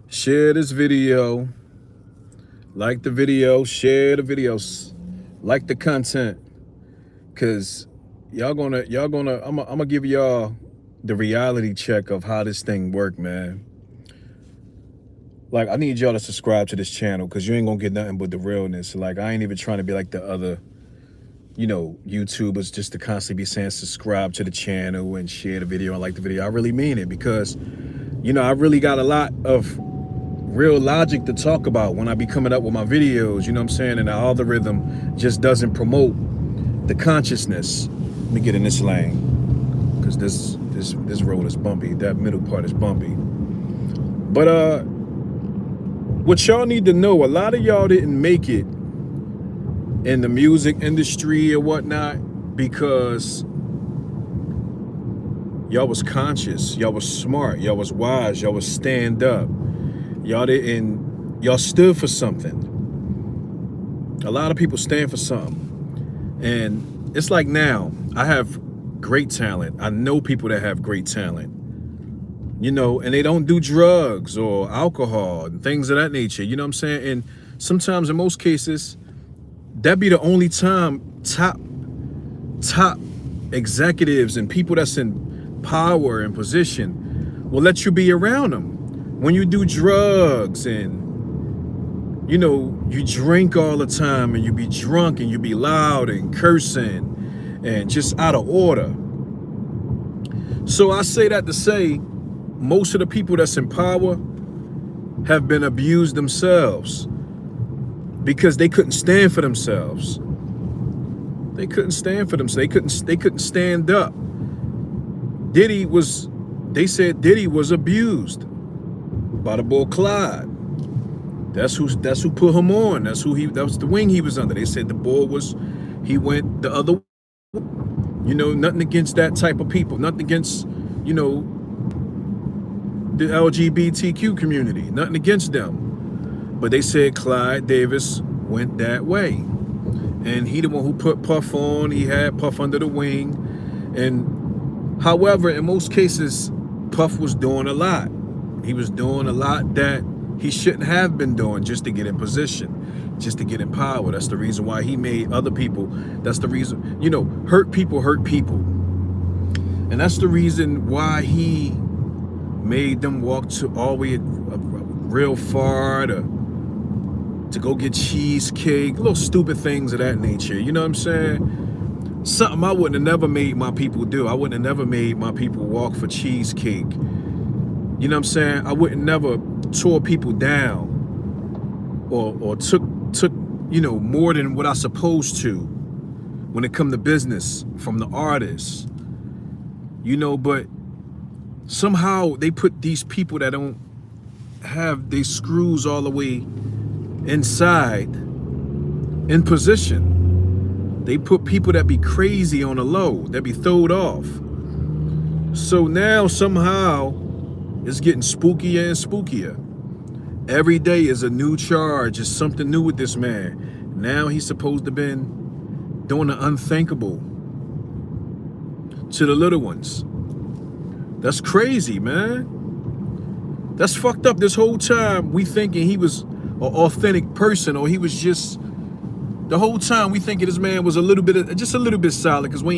Share this video, like the video, share the videos, like the content, cause I'm gonna give y'all the reality check of how this thing work, man. Like I need y'all to subscribe to this channel, cause you ain't gonna get nothing but the realness. Like I ain't even trying to be like the other, YouTubers just to constantly be saying subscribe to the channel and share the video and like the video. I really mean it because, I really got a lot of real logic to talk about when I be coming up with my videos, you know what I'm saying? And the algorithm just doesn't promote the consciousness. Let me get in this lane, because this road is bumpy. That middle part is bumpy. But what y'all need to know, a lot of y'all didn't make it in the music industry or whatnot because y'all was conscious, y'all was smart, y'all was wise, y'all was stand up. Y'all stood for something. A lot of people stand for something. And it's like now, I have great talent. I know people that have great talent, and they don't do drugs or alcohol and things of that nature, you know what I'm saying? And sometimes in most cases, that be the only time top executives and people that's in power and position will let you be around them. When you do drugs and you drink all the time and you be drunk and you be loud and cursing and just out of order. So I say that to say most of the people that's in power have been abused themselves because they couldn't stand for themselves. They couldn't stand for themselves. They couldn't stand up. They said Diddy was abused by the boy Clyde. That's who put him on. That was the wing he was under. They said the boy he went the other way. Nothing against that type of people. Nothing against, the LGBTQ community. Nothing against them. But they said Clyde Davis went that way. And he the one who put Puff on. He had Puff under the wing. And however, in most cases, Puff was doing a lot. He was doing a lot that he shouldn't have been doing just to get in position, just to get in power. That's the reason why he made other people. That's the reason, hurt people hurt people. And that's the reason why he made them walk to all the way real far to go get cheesecake, little stupid things of that nature. You know what I'm saying? Something I wouldn't have never made my people do. I wouldn't have never made my people walk for cheesecake. You know what I'm saying? I wouldn't never tore people down or took more than what I supposed to when it come to business from the artists. But somehow they put these people that don't have their screws all the way inside in position. They put people that be crazy on the low, that be throwed off. So now somehow it's getting spookier and spookier. Every day is a new charge. It's something new with this man. Now he's supposed to have been doing the unthinkable to the little ones. That's crazy, man. That's fucked up. This whole time we thinking he was an authentic person, or he was just, the whole time we thinking this man was just a little bit solid, because I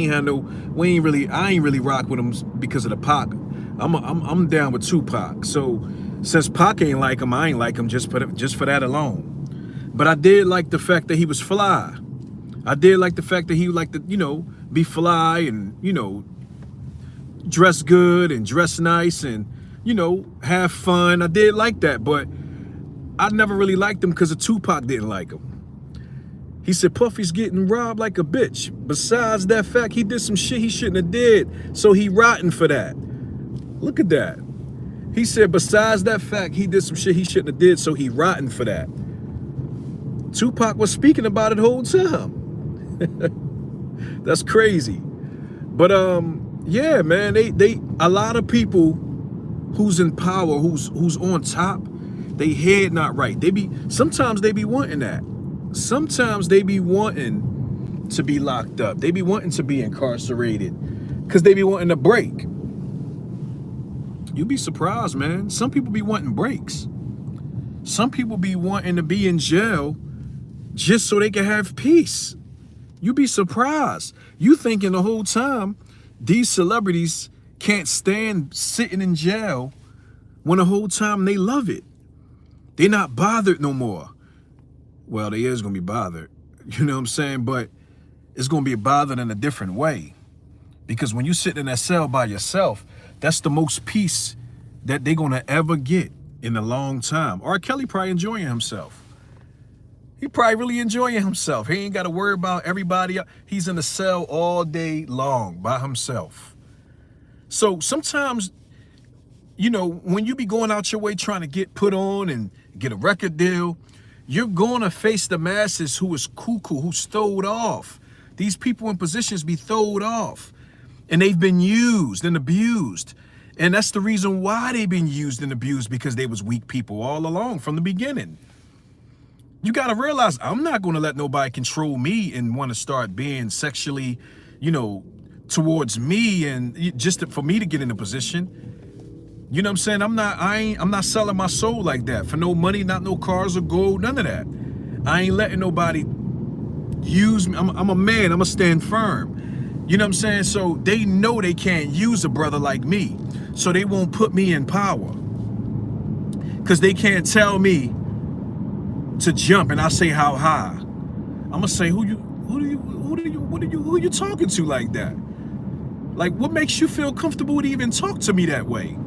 ain't really rock with him because of the Pac. I'm down with Tupac. So since Pac ain't like him, I ain't like him just for that alone. But I did like the fact that he was fly. I did like the fact that he liked to, be fly and, dress good and dress nice and, have fun. I did like that, but I never really liked him because of Tupac didn't like him. He said Puffy's getting robbed like a bitch. Besides that fact, he did some shit he shouldn't have did, so he rotten for that. Look at that. He said besides that fact, he did some shit he shouldn't have did, so he rotten for that. Tupac was speaking about it the whole time. That's crazy. But yeah, man, they a lot of people who's in power, who's on top, they head not right. Sometimes they be wanting that. Sometimes they be wanting to be locked up. They be wanting to be incarcerated because they be wanting a break. You'd be surprised, man. Some people be wanting breaks. Some people be wanting to be in jail just so they can have peace. You'd be surprised. You thinking the whole time these celebrities can't stand sitting in jail when the whole time they love it. They're not bothered no more. Well, they is gonna be bothered. You know what I'm saying? But it's gonna be bothered in a different way. Because when you sit in that cell by yourself, that's the most peace that they're gonna ever get in a long time. R. Kelly probably enjoying himself. He probably really enjoying himself. He ain't got to worry about everybody else. He's in the cell all day long by himself. So sometimes, you know, when you be going out your way trying to get put on and get a record deal, you're going to face the masses who is cuckoo, who's throwed off. These people in positions be throwed off. And they've been used and abused. And that's the reason why they've been used and abused, because they was weak people all along from the beginning. You got to realize I'm not going to let nobody control me and want to start being sexually, you know, towards me and just for me to get in a position. You know what I'm saying? I'm not selling my soul like that for no money, not no cars or gold, none of that. I ain't letting nobody use me. I'm a man. I'm going to stand firm. You know what I'm saying? So they know they can't use a brother like me. So they won't put me in power. Because they can't tell me to jump and I say how high. I'm gonna say who are you talking to like that? Like, what makes you feel comfortable to even talk to me that way?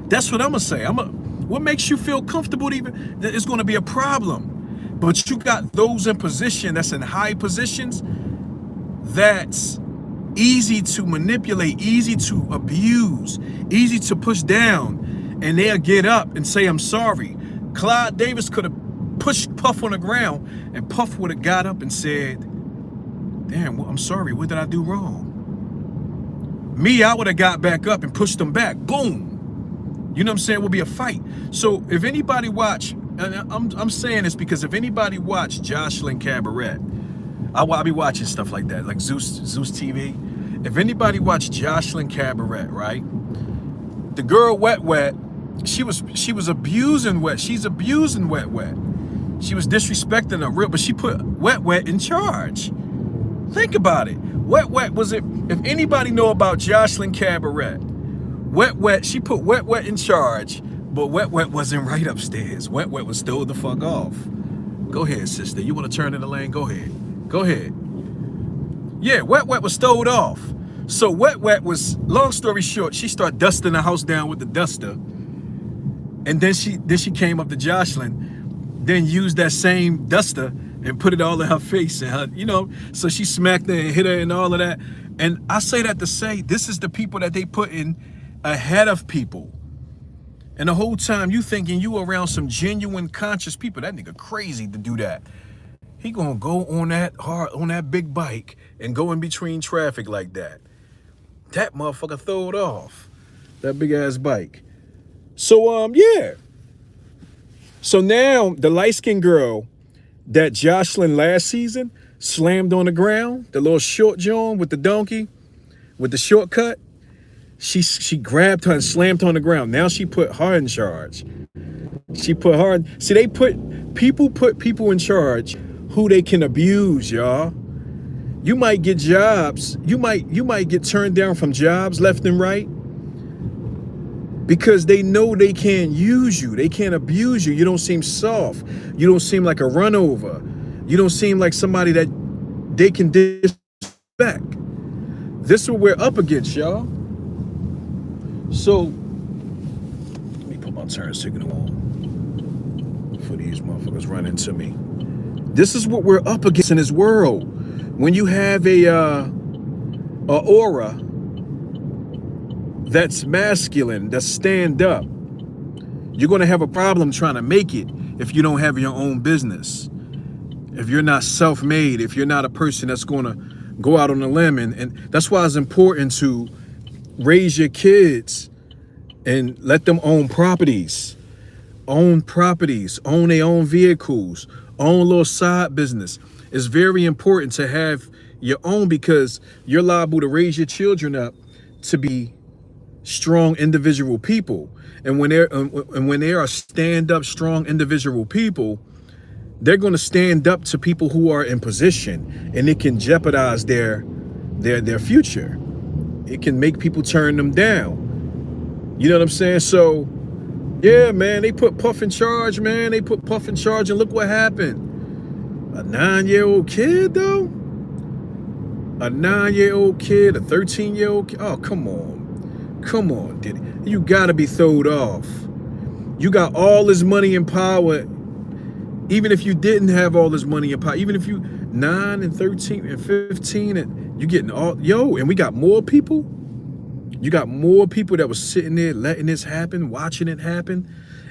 That's what I'm gonna say. What makes you feel comfortable to even, it's gonna be a problem. But you got those in position that's in high positions that's easy to manipulate, easy to abuse, easy to push down, and they'll get up and say, I'm sorry. Clyde Davis could have pushed Puff on the ground, and Puff would have got up and said, damn, well, I'm sorry, what did I do wrong? Me, I would have got back up and pushed them back. Boom. You know what I'm saying? It will be a fight. So if anybody watch, and I'm saying this because if anybody watch Jocelyn Cabaret, I'll be watching stuff like that, like Zeus TV. If anybody watched Jocelyn Cabaret, right? The girl Wet Wet, she was abusing Wet. She's abusing Wet Wet. She was disrespecting her real, but she put Wet Wet in charge. Think about it. Wet Wet was it? If anybody know about Jocelyn Cabaret, Wet Wet, she put Wet Wet in charge, but Wet Wet wasn't right upstairs. Wet Wet was still the fuck off. Go ahead, sister. You want to turn in the lane? Go ahead. Go ahead. Yeah, Wet Wet was stowed off. So Wet Wet was, long story short, she started dusting the house down with the duster. And then she came up to Jocelyn, then used that same duster and put it all in her face and her, you know, so she smacked her and hit her and all of that. And I say that to say, this is the people that they put in ahead of people. And the whole time you thinking you around some genuine conscious people. That nigga crazy to do that. He gonna go on that big bike and go in between traffic like that. That motherfucker throw it off. That big ass bike. So yeah. So now the light-skinned girl that Jocelyn last season slammed on the ground, the little short John with the donkey, with the shortcut, she grabbed her and slammed her on the ground. Now she put her in charge. She put her in, see, put people in charge who they can abuse, y'all. You might get jobs. You might get turned down from jobs left and right because they know they can't use you. They can't abuse you. You don't seem soft. You don't seem like a runover. You don't seem like somebody that they can disrespect. This is what we're up against, y'all. So let me put my turn signal on for these motherfuckers running to me. This is what we're up against in this world. When you have a aura that's masculine, that's stand up, you're going to have a problem trying to make it if you don't have your own business. If you're not self-made, if you're not a person that's going to go out on a limb. And that's why it's important to raise your kids and let them own properties, own their own vehicles, own little side business. It's very important to have your own because you're liable to raise your children up to be strong individual people. And when they are stand up strong individual people, they're going to stand up to people who are in position, and it can jeopardize their future. It can make people turn them down. You know what I'm saying? So yeah, man, they put Puff in charge, man. They put Puff in charge, and look what happened. A 9-year-old kid, though? A 9-year-old kid, a 13-year-old kid? Oh, come on. Come on, Diddy. You gotta be throwed off. You got all this money and power. Even if you didn't have all this money and power, even if you 9 and 13 and 15 and you getting all, and we got more people. You got more people that was sitting there letting this happen, watching it happen,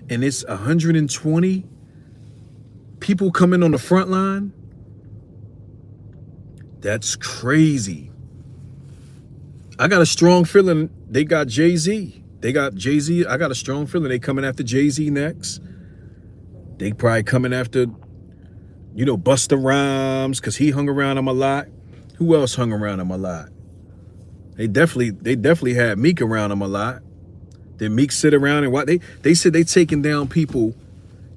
and it's 120 people coming on the front line. That's crazy. I got a strong feeling they got Jay-Z. They got Jay-Z. I got a strong feeling they coming after Jay-Z next. They probably coming after, Busta Rhymes, because he hung around him a lot. Who else hung around him a lot? They definitely had Meek around them a lot. Did Meek sit around and what? They said they taking down people.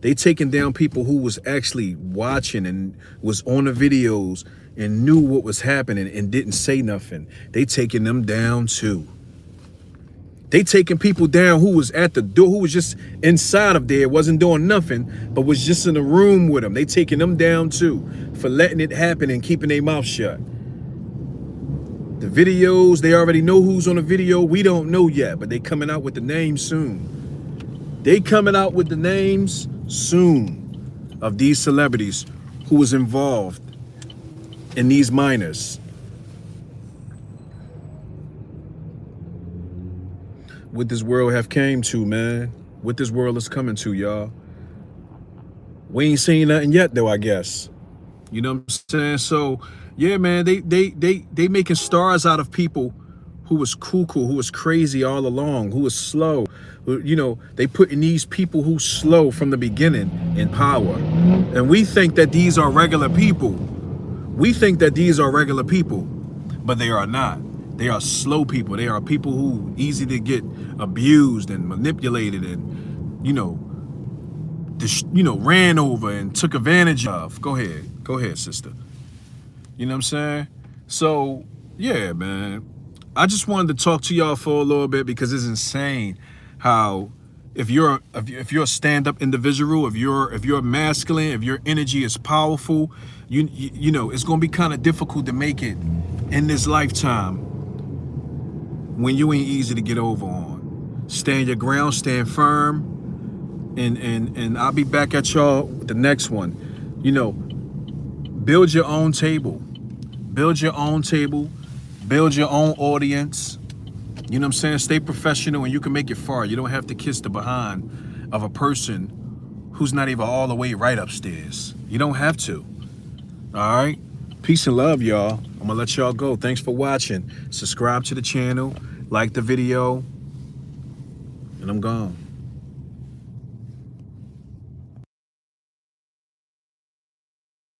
They taking down people who was actually watching and was on the videos and knew what was happening and didn't say nothing. They taking them down too. They taking people down who was at the door, who was just inside of there, wasn't doing nothing, but was just in the room with them. They taking them down too for letting it happen and keeping their mouth shut. The videos, they already know who's on the video. We don't know yet, but they coming out with the names soon. They coming out with the names soon of these celebrities who was involved in these minors. What this world have came to, man. What this world is coming to, y'all. We ain't seen nothing yet, though, I guess. You know what I'm saying? So, yeah, man, they making stars out of people who was cuckoo, who was crazy all along, who was slow. They putting these people who slow from the beginning in power. And we think that these are regular people. We think that these are regular people, but they are not. They are slow people. They are people who easy to get abused and manipulated and, ran over and took advantage of. Go ahead, sister. You know what I'm saying? So, yeah, man. I just wanted to talk to y'all for a little bit because it's insane how if you're a stand-up individual, if you're masculine, if your energy is powerful, you know, it's gonna be kind of difficult to make it in this lifetime when you ain't easy to get over on. Stand your ground, stand firm. And I'll be back at y'all with the next one. Build your own table. Build your own table. Build your own audience. You know what I'm saying? Stay professional and you can make it far. You don't have to kiss the behind of a person who's not even all the way right upstairs. You don't have to. All right? Peace and love, y'all. I'm going to let y'all go. Thanks for watching. Subscribe to the channel. Like the video. And I'm gone.